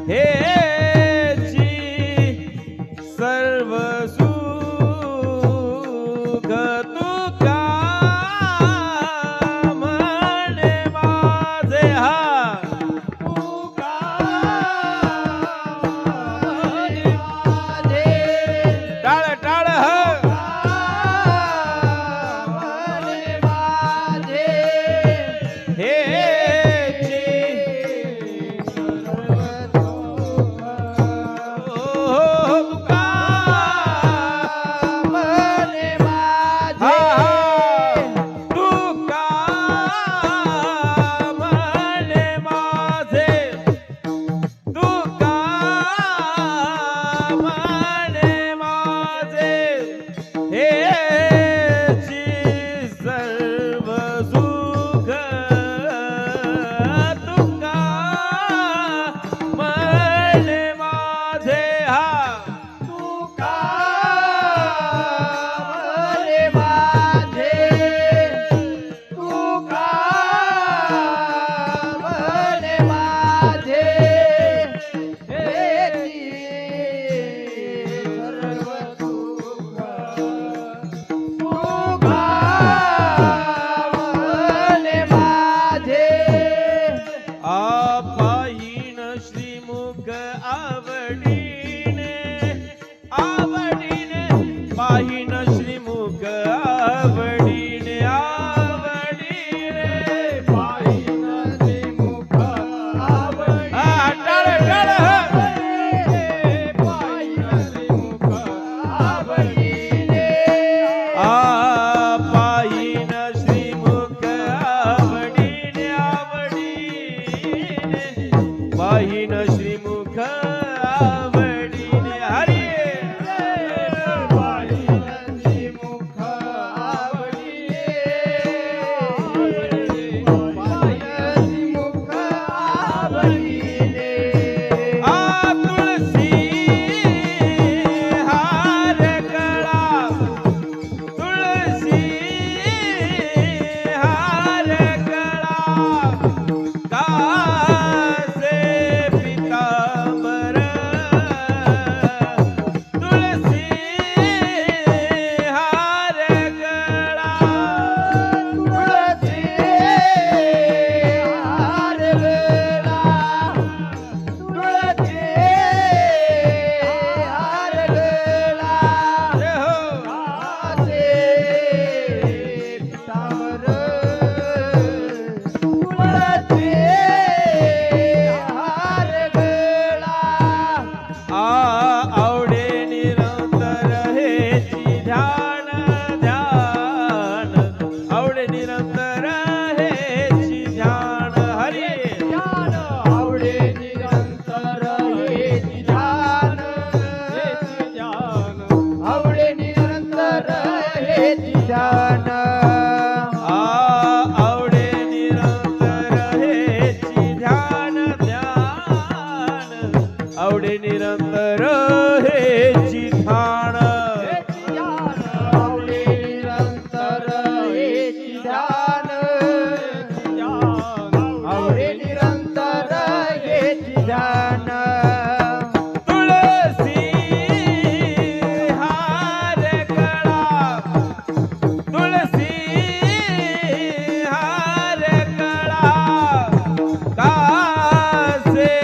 हेची सर्व सुख तुका म्हणे माझे हा तुका म्हणे माझे टाळ टाळ पाहिन श्रीमुख आवडीने आवडीने पाहिन श्रीमुख आवडीने टाळ टाळ पाहिन श्रीमुख आवडीने पाहिन श्रीमुख आवडीने आवडीने पाहिन श्रीमुख आवडे निरंतर हेची ध्यान आवडे निरंतर हेची ध्यान आवडे निरंतर हेची ध्यान तुळसी हार गळा तुळसी हार गळा कासे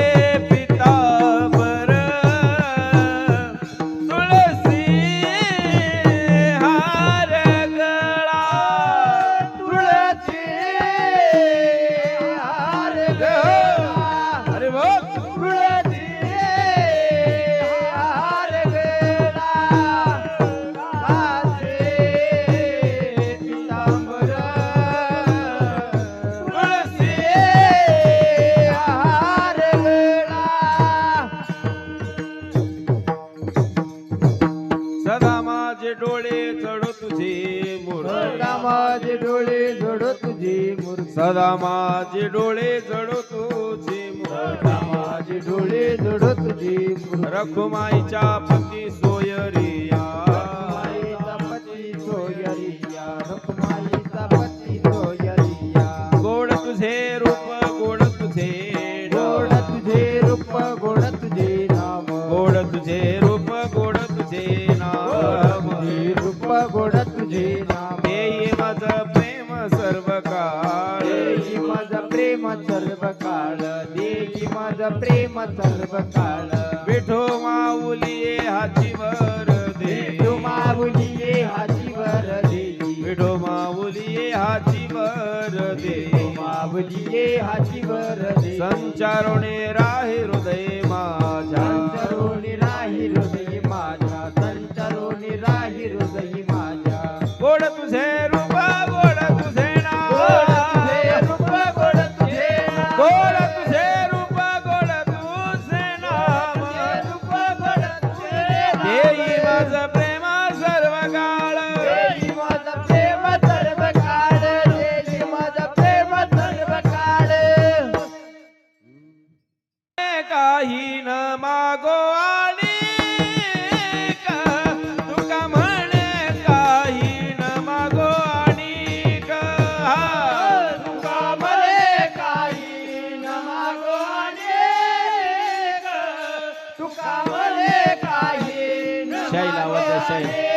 सदा माझे डोळे जडो तुझे मूर्ती माझे डोळे जडो तुझे मूर्ती सदा माझे डोळे जडो तुझे मूर्ती माझे डोळे जडो तुझे मूर्ती रखुमाईच्या पती सोयरिया पती सोयरिया रखुमाईचा पती सोयरिया गोड तुझे रूप गोड तुझे रूप गोड माझं प्रेम सर्व काळ विठो माऊली हाची वर दे विठू माऊली हाची वर देई विठो माऊली हाची वर दे माऊली हाची वर देई संचारोने राहे हृदय माझ्या संचारोनी राही हृदय माझ्या संचारोनी राही हृदय माझ्या गोड तुझे रूप गोड तुझे नाव गोड तुझे रूप गोड तुझे नाम गोड तुझे रूप गोड तुझे नाम देई माझं प्रेम सर्व काळ देई माझं प्रेम सर्व काळ देई माझं प्रेम सर्व काळ काही न मागो आणि तुका म्हणे काही न मागो आणि तुका म्हणे काही न मागो अनेक तुका म्हणे काही न शाई लावत आहे, शाई.